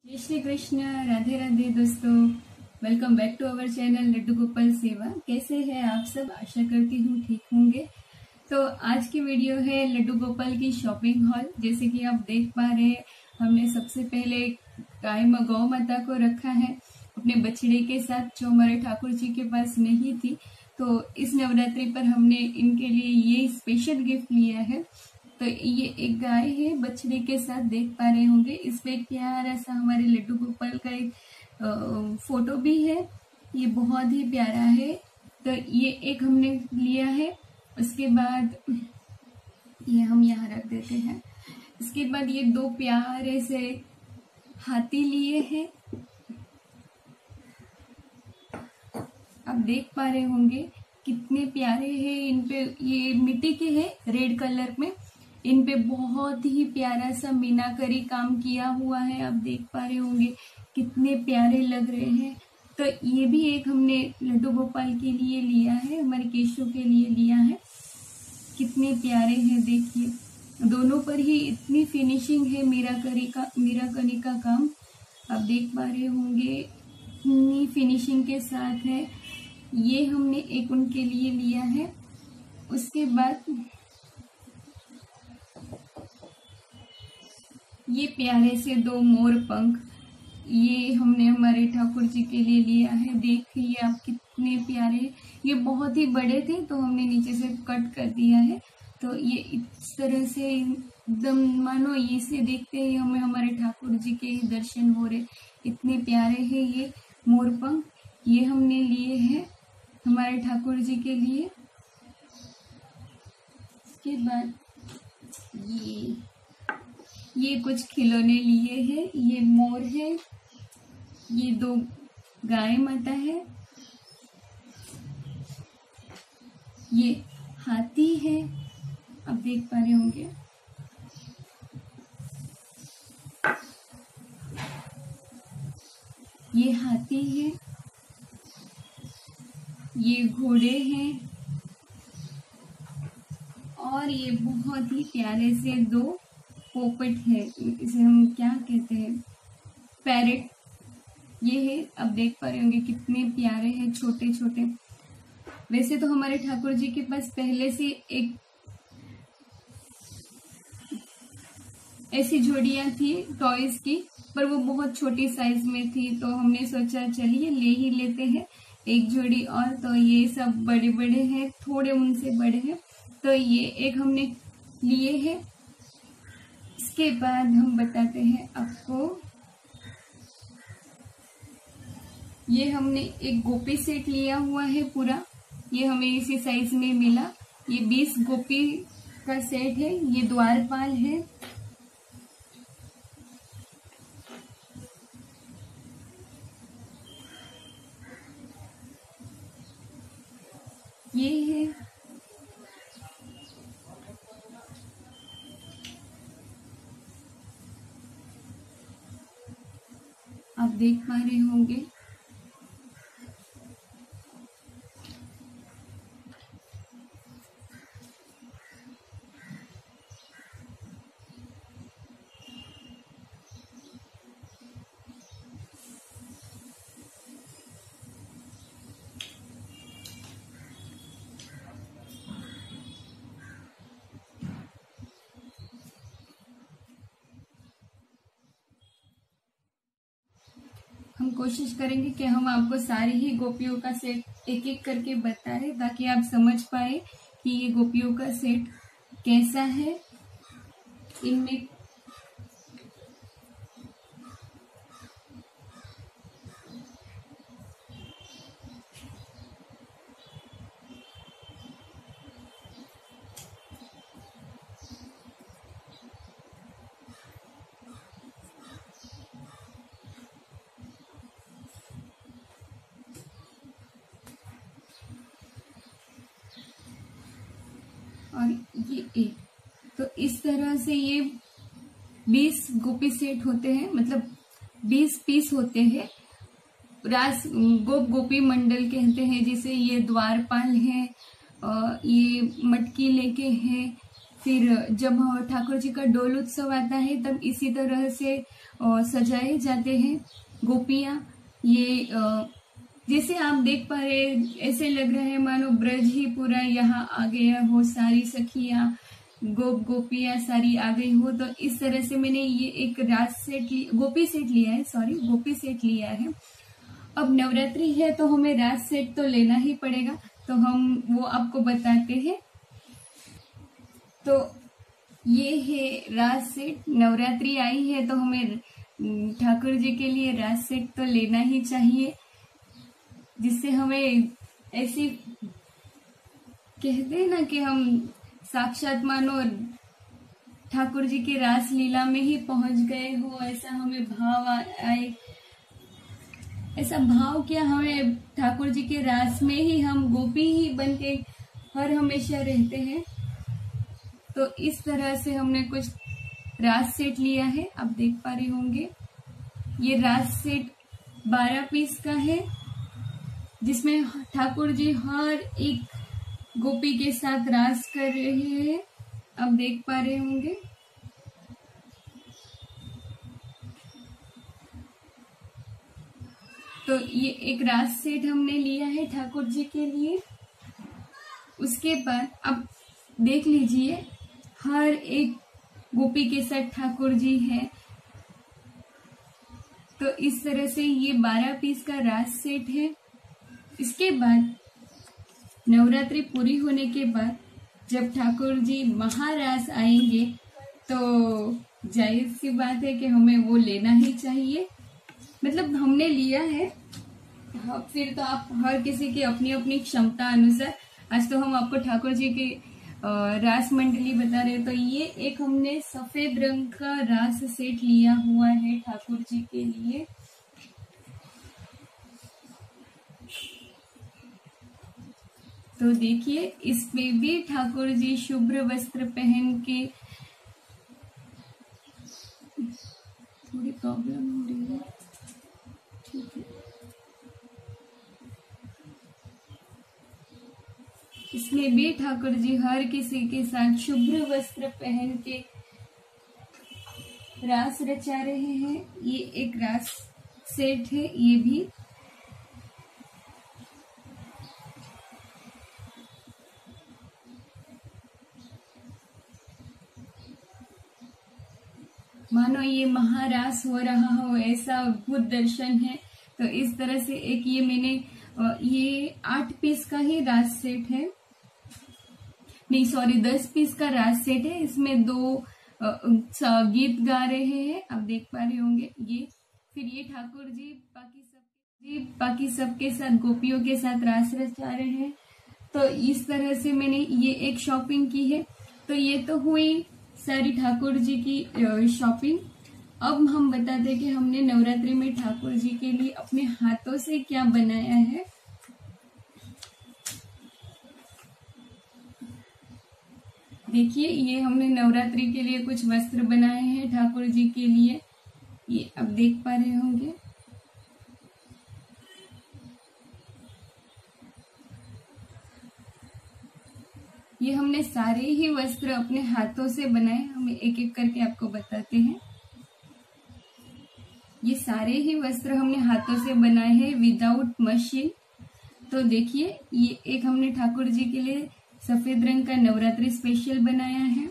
जय श्री कृष्ण। राधे राधे दोस्तों, welcome back to our channel Laddu Gopal Seva. कैसे हैं आप सब? आशा करती हूँ ठीक होंगे। तो आज की वीडियो है लड्डू गोपाल की शॉपिंग हॉल। जैसे कि आप देख पा रहे हैं, हमने सबसे पहले गौ माता को रखा है अपने बछड़े के साथ, जो हमारे ठाकुर जी के पास नहीं थी। तो इस नवरात्रि पर हमने इनके लिए ये स्पेशल गिफ्ट लिया है। तो ये एक गाय है बछड़े के साथ, देख पा रहे होंगे। इस पे प्यारा सा हमारे लड्डू गोपाल का एक फोटो भी है। ये बहुत ही प्यारा है। तो ये एक हमने लिया है। उसके बाद ये हम यहाँ रख देते हैं। इसके बाद ये दो प्यारे से हाथी लिए हैं। आप देख पा रहे होंगे कितने प्यारे हैं। इन पे ये मिट्टी के हैं, रेड कलर में। इन पे बहुत ही प्यारा सा मीनाकरी काम किया हुआ है। आप देख पा रहे होंगे कितने प्यारे लग रहे हैं। तो ये भी एक हमने लड्डू गोपाल के लिए लिया है, हमारे केशव के लिए लिया है। कितने प्यारे हैं, देखिए दोनों पर ही इतनी फिनिशिंग है मीनाकरी का काम। आप देख पा रहे होंगे इतनी फिनिशिंग के साथ है। ये हमने एक उनके लिए लिया है। उसके बाद ये प्यारे से दो मोर पंख, ये हमने हमारे ठाकुर जी के लिए लिया है। देखिए आप कितने प्यारे। ये बहुत ही बड़े थे तो हमने नीचे से कट कर दिया है। तो ये इस तरह से एकदम मानो इसे देखते ही हमें हमारे ठाकुर जी के ही दर्शन हो रहे। इतने प्यारे हैं ये मोर पंख। ये हमने लिए हैं हमारे ठाकुर जी के लिए। इसके बाद ये कुछ खिलौने लिए हैं। ये मोर है, ये दो गाय माता है, ये हाथी है। आप देख पा रहे होंगे। ये हाथी है, ये घोड़े हैं, और ये बहुत ही प्यारे से दो पोपट है। इसे हम क्या कहते हैं, पैरेट। ये है, अब देख पा रहे होंगे कितने प्यारे हैं, छोटे छोटे। वैसे तो हमारे ठाकुर जी के पास पहले से एक ऐसी जोड़ियां थी टॉयज की, पर वो बहुत छोटी साइज में थी। तो हमने सोचा चलिए ले ही लेते हैं एक जोड़ी और। तो ये सब बड़े बड़े हैं, थोड़े उनसे बड़े हैं। तो ये एक हमने लिए हैं। इसके बाद हम बताते हैं आपको, ये हमने एक गोपी सेट लिया हुआ है पूरा। ये हमें इसी साइज में मिला। ये 20 गोपी का सेट है। ये द्वारपाल है। ये है, आप देख पा रहे होंगे। हम कोशिश करेंगे कि हम आपको सारी ही गोपियों का सेट एक एक करके बताएं, ताकि आप समझ पाए कि ये गोपियों का सेट कैसा है। इनमें और ये एक, तो इस तरह से ये 20 गोपी सेट होते हैं, मतलब 20 पीस होते हैं। गोपी मंडल कहते हैं जिसे। ये द्वारपाल है, ये मटकी लेके है। फिर जब ठाकुर जी का डोल उत्सव आता है तब इसी तरह से सजाए जाते हैं। गोपियां ये जैसे आप देख पा रहे, ऐसे लग रहा है मानो ब्रज ही पूरा यहाँ आ गया हो, सारी सखियां गोपियां सारी आ गई हो। तो इस तरह से मैंने ये एक रास सेट गोपी सेट लिया है। अब नवरात्रि है तो हमें रास सेट तो लेना ही पड़ेगा, तो हम वो आपको बताते हैं। तो ये है रास सेट। नवरात्रि आई है तो हमें ठाकुर जी के लिए रास सेट तो लेना ही चाहिए, जिससे हमें ऐसी कहते हैं ना कि हम साक्षात मानो ठाकुर जी की रास लीला में ही पहुंच गए हो, ऐसा हमें भाव आए। ऐसा भाव क्या, हमें ठाकुर जी के रास में ही हम गोपी ही बन के हर हमेशा रहते हैं। तो इस तरह से हमने कुछ रास सेट लिया है, आप देख पा रहे होंगे। ये रास सेट 12 पीस का है, जिसमें ठाकुर जी हर एक गोपी के साथ रास कर रहे हैं, आप देख पा रहे होंगे। तो ये एक रास सेट हमने लिया है ठाकुर जी के लिए। उसके बाद अब देख लीजिए, हर एक गोपी के साथ ठाकुर जी है। तो इस तरह से ये 12 पीस का रास सेट है। इसके बाद नवरात्रि पूरी होने के बाद जब ठाकुर जी महारास आएंगे तो जाहिर सी बात है कि हमें वो लेना ही चाहिए। मतलब हमने लिया है, फिर तो आप हर किसी की अपनी अपनी क्षमता अनुसार। आज तो हम आपको ठाकुर जी की रास मंडली बता रहे, तो ये एक हमने सफेद रंग का रास सेट लिया हुआ है ठाकुर जी के लिए। तो देखिए, इसमें भी ठाकुर जी शुभ्र वस्त्र पहन के, थोड़ी प्रॉब्लम हो रही है, ठीक है। इसमें भी ठाकुर जी हर किसी के साथ शुभ्र वस्त्र पहन के रास रचा रहे हैं। ये एक रास सेट है ये भी। मानो ये महारास हो रहा हो, ऐसा अद्भुत दर्शन है। तो इस तरह से एक ये मैंने ये 8 पीस का ही रास सेट है, नहीं सॉरी 10 पीस का रास सेट है। इसमें 2 गीत गा रहे हैं, आप देख पा रहे होंगे ये। फिर ये ठाकुर जी बाकी सबके साथ गोपियों के साथ रास रचा रहे हैं। तो इस तरह से मैंने ये एक शॉपिंग की है। तो ये तो हुई सारी ठाकुर जी की शॉपिंग। अब हम बताते हैं कि हमने नवरात्रि में ठाकुर जी के लिए अपने हाथों से क्या बनाया है। देखिए, ये हमने नवरात्रि के लिए कुछ वस्त्र बनाए हैं ठाकुर जी के लिए, ये अब देख पा रहे होंगे। ये हमने सारे ही वस्त्र अपने हाथों से बनाए, हम एक एक करके आपको बताते हैं। ये सारे ही वस्त्र हमने हाथों से बनाए हैं विदाउट मशीन। तो देखिए, ये एक हमने ठाकुर जी के लिए सफेद रंग का नवरात्रि स्पेशल बनाया है।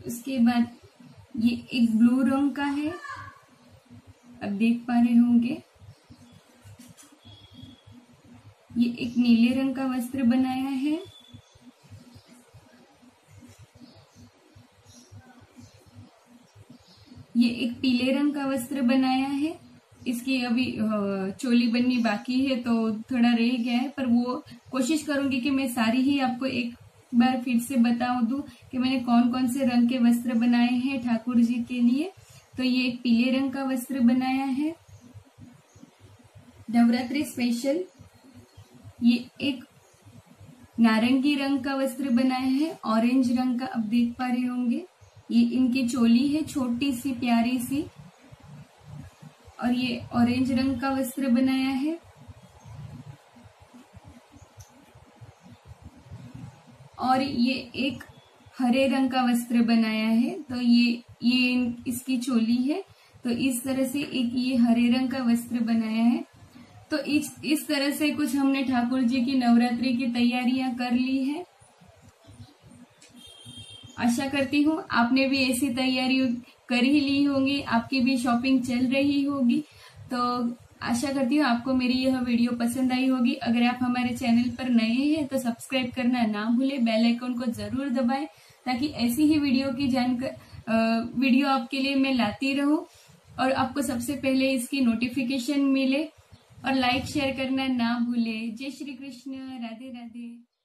उसके बाद ये एक ब्लू रंग का है, अब देख पा रहे होंगे। ये एक नीले रंग का वस्त्र बनाया है। ये एक पीले रंग का वस्त्र बनाया है। इसकी अभी चोली बननी बाकी है तो थोड़ा रह गया है, पर वो कोशिश करूंगी कि मैं सारी ही आपको एक बार फिर से बता दूं कि मैंने कौन कौन से रंग के वस्त्र बनाए हैं ठाकुर जी के लिए। तो ये एक पीले रंग का वस्त्र बनाया है नवरात्रि स्पेशल। ये एक नारंगी रंग का वस्त्र बनाया है, ऑरेंज रंग का, अब देख पा रहे होंगे। ये इनकी चोली है छोटी सी प्यारी सी, और ये ऑरेंज रंग का वस्त्र बनाया है। और ये एक हरे रंग का वस्त्र बनाया है। तो ये इसकी चोली है। तो इस तरह से एक ये हरे रंग का वस्त्र बनाया है। तो इस तरह से कुछ हमने ठाकुर जी की नवरात्रि की तैयारियां कर ली है। आशा करती हूँ आपने भी ऐसी तैयारी कर ही ली होंगी, आपकी भी शॉपिंग चल रही होगी। तो आशा करती हूँ आपको मेरी यह वीडियो पसंद आई होगी। अगर आप हमारे चैनल पर नए हैं तो सब्सक्राइब करना ना भूलें, बेल आइकन को जरूर दबाएं ताकि ऐसी ही वीडियो आपके लिए मैं लाती रहूं और आपको सबसे पहले इसकी नोटिफिकेशन मिले। और लाइक शेयर करना ना भूलें। जय श्री कृष्ण, राधे राधे।